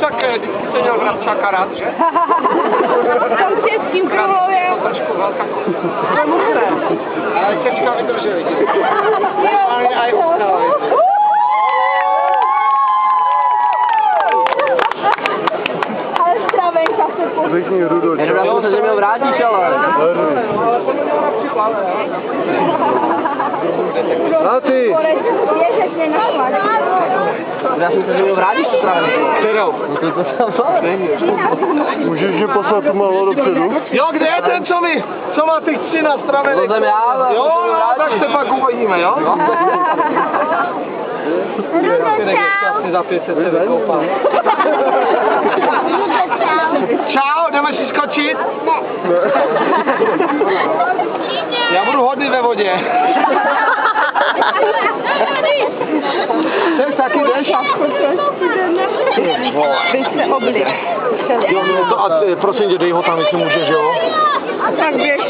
tak vždycky se měl Vrabčáka rád, že? Tam tě s tím kruhově. Trošku velká kouzla. Ale sečka vydrželi. A je ustala. Ale stravenka se pozdě. Řekni Rudolf. Jo, se měl vrátit, ale. Ale to měl na připláve. A ty! Ježek mě našla. Já jsem se měl vrátit, co právě. Kterou? No to je to tam. Můžeš je poslat tu malou dopředu? Jo, kde je ten, co má těch 13 stravenek? To jsem já, ale jo, musím vrátit. tak se pak uvidíme, jo? Asi za 500 se vykoupám. Čau, jdeme si skočit? Ne. Já budu hodný ve vodě. Chceš taky jdeš? Bych se oblil. Jo, no to, a prosím tě, dej ho tam, jestli můžeš, jo? Tak běž.